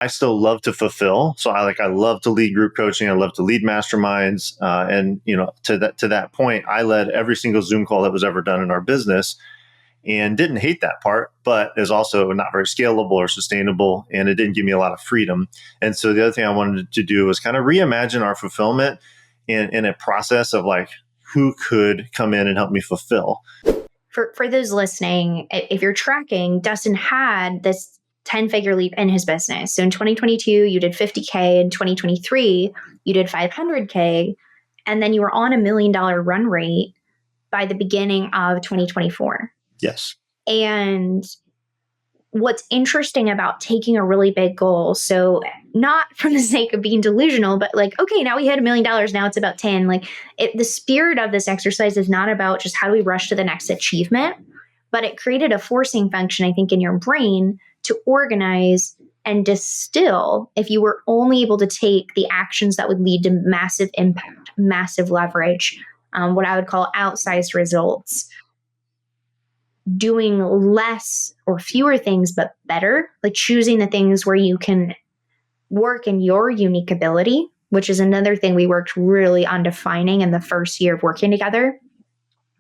I still love to fulfill. So I love to lead group coaching. I love to lead masterminds. And to that point, I led every single Zoom call that was ever done in our business, and didn't hate that part, but is also not very scalable or sustainable. And it didn't give me a lot of freedom. And so the other thing I wanted to do was kind of reimagine our fulfillment in a process of like, who could come in and help me fulfill. For those listening, if you're tracking, Dustin had this 10-figure leap in his business. So in 2022, you did 50K. In 2023, you did 500K. And then you were on $1 million run rate by the beginning of 2024. Yes. And what's interesting about taking a really big goal, so not from the sake of being delusional, but like, okay, now we hit $1 million, now it's about 10. Like the spirit of this exercise is not about just how do we rush to the next achievement, but it created a forcing function, I think, in your brain to organize and distill if you were only able to take the actions that would lead to massive impact, massive leverage, what I would call outsized results. Doing less or fewer things, but better, like choosing the things where you can work in your unique ability, which is another thing we worked really on defining in the first year of working together.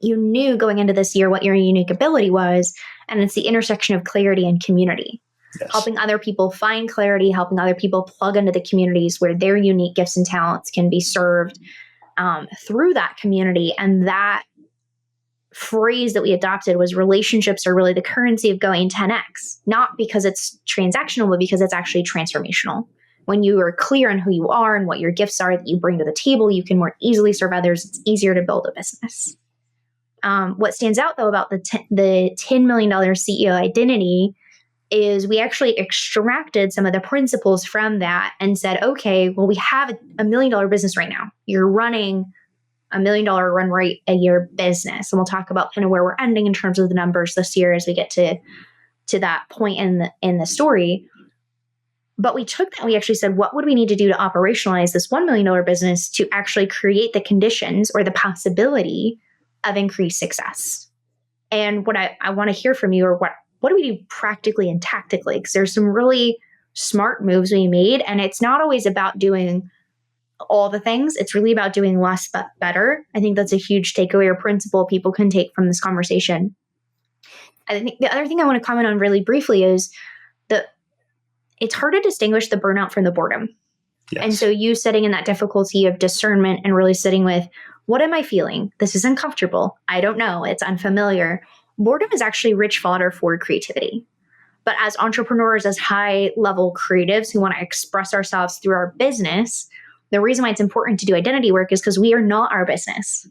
You knew going into this year what your unique ability was, and it's the intersection of clarity and community. Yes. Helping other people find clarity, helping other people plug into the communities where their unique gifts and talents can be served through that community. And that phrase that we adopted was relationships are really the currency of going 10x, not because it's transactional, but because it's actually transformational. When you are clear on who you are and what your gifts are that you bring to the table, you can more easily serve others. It's easier to build a business. What stands out though about the $10 million CEO identity is we actually extracted some of the principles from that and said, okay, well, we have a $1 million business right now. You're running $1 million run rate a year business. And we'll talk about kind of where we're ending in terms of the numbers this year as we get to that point in the story. But we took that and we actually said, what would we need to do to operationalize this $1 million business to actually create the conditions or the possibility of increased success? And what I want to hear from you are what do we do practically and tactically? Because there's some really smart moves we made. And it's not always about doing all the things. It's really about doing less but better. I think that's a huge takeaway or principle people can take from this conversation. I think the other thing I want to comment on really briefly is that it's hard to distinguish the burnout from the boredom. Yes. And so you sitting in that difficulty of discernment and really sitting with, what am I feeling? This is uncomfortable. I don't know. It's unfamiliar. Boredom is actually rich fodder for creativity. But as entrepreneurs, as high-level creatives who want to express ourselves through our business, the reason why it's important to do identity work is because we are not our business.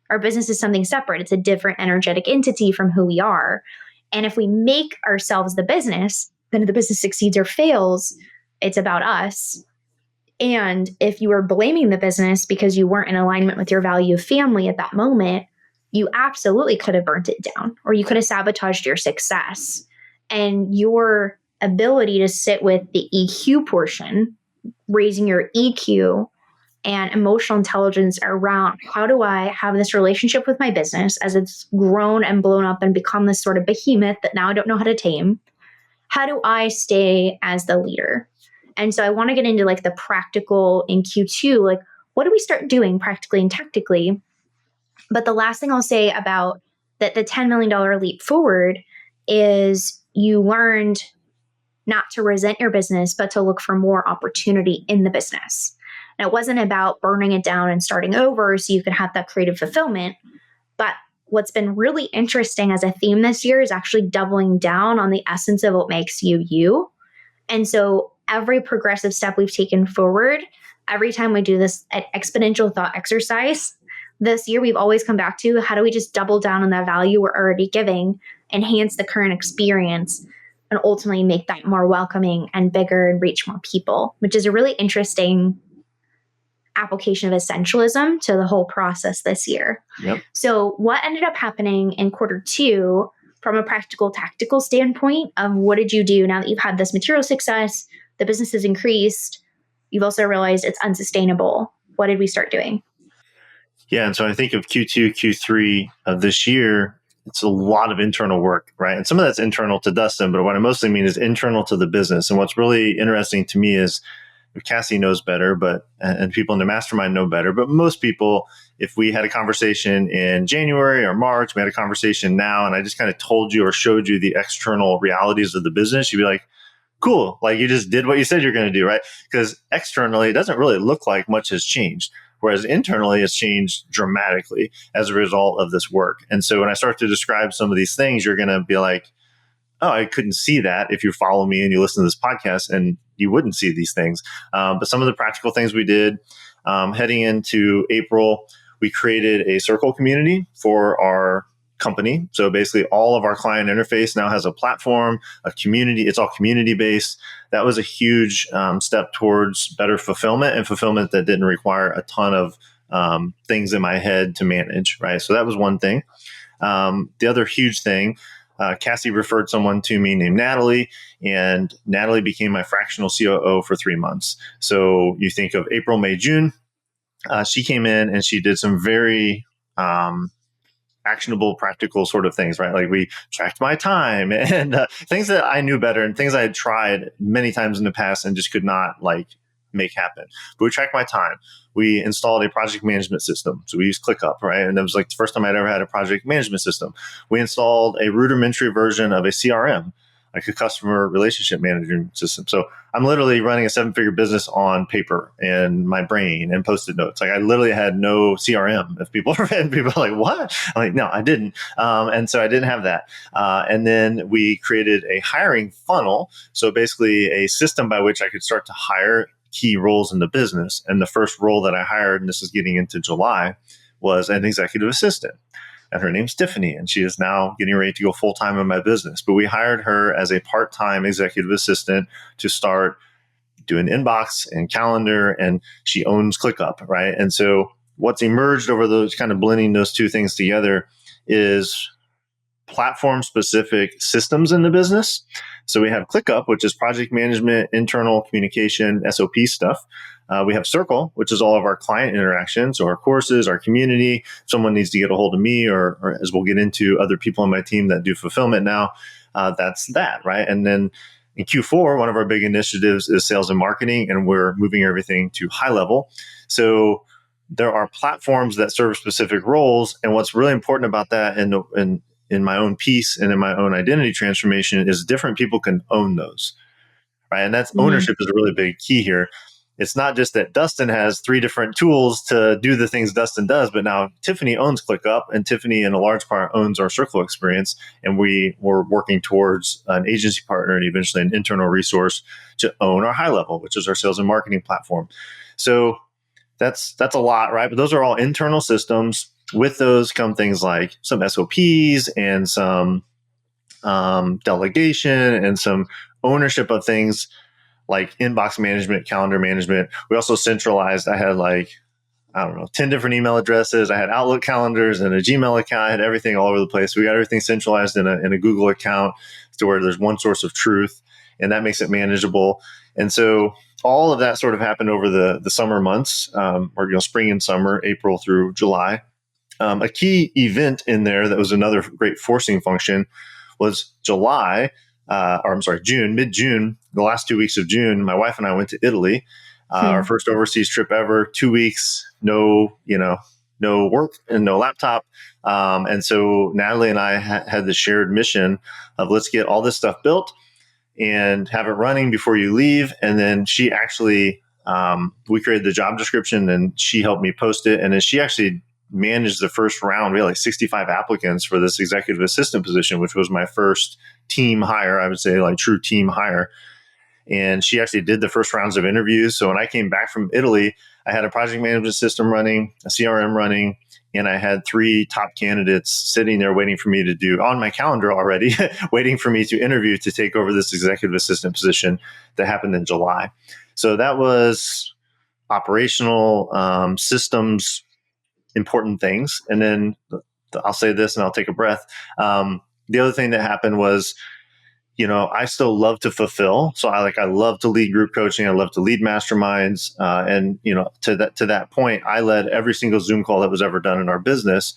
Our business is something separate. It's a different energetic entity from who we are. And if we make ourselves the business, then if the business succeeds or fails, it's about us. And if you are blaming the business because you weren't in alignment with your value of family at that moment, you absolutely could have burnt it down, or you could have sabotaged your success. And your ability to sit with the EQ portion, raising your EQ and emotional intelligence around how do I have this relationship with my business as it's grown and blown up and become this sort of behemoth that now I don't know how to tame. How do I stay as the leader? And so I want to get into like the practical in Q2, like what do we start doing practically and tactically? But the last thing I'll say about that the $10 million leap forward is you learned not to resent your business, but to look for more opportunity in the business. And it wasn't about burning it down and starting over so you could have that creative fulfillment. But what's been really interesting as a theme this year is actually doubling down on the essence of what makes you, you. And so every progressive step we've taken forward, every time we do this exponential thought exercise, this year we've always come back to how do we just double down on that value we're already giving, enhance the current experience, and ultimately make that more welcoming and bigger and reach more people, which is a really interesting application of essentialism to the whole process this year. Yep. So what ended up happening in Q2 from a practical, tactical standpoint of what did you do now that you've had this material success, the business has increased, you've also realized it's unsustainable. What did we start doing? Yeah. And so I think of Q2, Q3 of this year, it's a lot of internal work, right? And some of that's internal to Dustin, but what I mostly mean is internal to the business. And what's really interesting to me is Cassie knows better, and people in the mastermind know better. But most people, if we had a conversation in January or March, we had a conversation now, and I just kind of told you or showed you the external realities of the business, you'd be like, cool, like you just did what you said you're going to do, right? Because externally, it doesn't really look like much has changed. Whereas internally, it's changed dramatically as a result of this work. And so when I start to describe some of these things, you're going to be like, oh, I couldn't see that if you follow me and you listen to this podcast, and you wouldn't see these things. But some of the practical things we did heading into April, we created a circle community for our company. So basically all of our client interface now has a platform, a community. It's all community based. That was a huge step towards better fulfillment, and fulfillment that didn't require a ton of things in my head to manage, right? So that was one thing. The other huge thing, Cassie referred someone to me named Natalie, and Natalie became my fractional COO for 3 months. So you think of April, May, June, she came in and she did some very actionable, practical sort of things, right? Like we tracked my time and things that I knew better and things I had tried many times in the past and just could not like make happen. But we tracked my time. We installed a project management system. So we used ClickUp, right? And that was like the first time I'd ever had a project management system. We installed a rudimentary version of a CRM, like a customer relationship management system. So I'm literally running a 7-figure business on paper and my brain and Post-it notes. Like I literally had no CRM. If people are like, what? I'm like, no, I didn't. And so I didn't have that. And then we created a hiring funnel. So basically a system by which I could start to hire key roles in the business. And the first role that I hired, and this is getting into July, was an executive assistant. And her name's Tiffany, and she is now getting ready to go full-time in my business. But we hired her as a part-time executive assistant to start doing inbox and calendar, and she owns ClickUp, right? And so what's emerged over those kind of blending those two things together is platform-specific systems in the business. So we have ClickUp, which is project management, internal communication, SOP stuff. We have Circle, which is all of our client interactions, or our courses, our community. If someone needs to get a hold of me, or as we'll get into other people on my team that do fulfillment now, that's that, right? And then in Q4, one of our big initiatives is sales and marketing, and we're moving everything to high level. So there are platforms that serve specific roles. And what's really important about that in my own piece and in my own identity transformation is different people can own those, right? And that's ownership is a really big key here. It's not just that Dustin has 3 different tools to do the things Dustin does, but now Tiffany owns ClickUp, and Tiffany in a large part owns our Circle experience. And we were working towards an agency partner and eventually an internal resource to own our high level, which is our sales and marketing platform. So that's a lot, right? But those are all internal systems. With those come things like some SOPs and some delegation and some ownership of things like inbox management, calendar management. We also centralized, I had 10 different email addresses. I had Outlook calendars and a Gmail account. I had everything all over the place. We got everything centralized in a Google account to where there's one source of truth, and that makes it manageable. And so all of that sort of happened over the summer months, or spring and summer, April through July. A key event in there that was another great forcing function was June, mid-June, the last 2 weeks of June. My wife and I went to Italy, our first overseas trip ever. 2 weeks, no work and no laptop. And so Natalie and I had the shared mission of let's get all this stuff built and have it running before you leave. And then she actually, we created the job description and she helped me post it. And then she actually managed the first round. We had like 65 applicants for this executive assistant position, which was my first team hire. I would say like true team hire. And she actually did the first rounds of interviews. So when I came back from Italy, I had a project management system running, a CRM running, and I had 3 top candidates sitting there waiting for me to do on my calendar already, waiting for me to interview to take over this executive assistant position that happened in July. So that was operational systems, important things. And then I'll say this and I'll take a breath. The other thing that happened was, I still love to fulfill. So I love to lead group coaching. I love to lead masterminds. And to that point, I led every single Zoom call that was ever done in our business.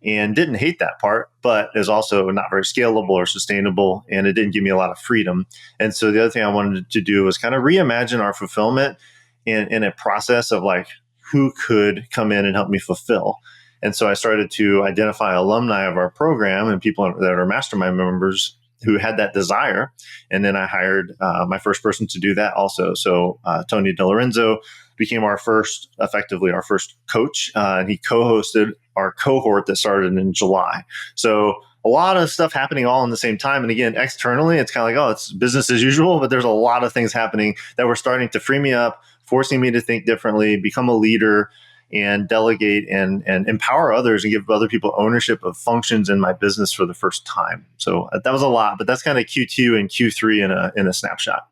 and didn't hate that part, but is also not very scalable or sustainable. And it didn't give me a lot of freedom. And so the other thing I wanted to do was kind of reimagine our fulfillment in a process of like, who could come in and help me fulfill. And so I started to identify alumni of our program and people that are mastermind members who had that desire. And then I hired my first person to do that also. So Tony DeLorenzo became effectively our first coach. And he co-hosted our cohort that started in July. So a lot of stuff happening all in the same time. And again, externally, it's kind of like, oh, it's business as usual, but there's a lot of things happening that were starting to free me up, forcing me to think differently, become a leader, and delegate and empower others and give other people ownership of functions in my business for the first time. So that was a lot, but that's kind of Q2 and Q3 in a snapshot.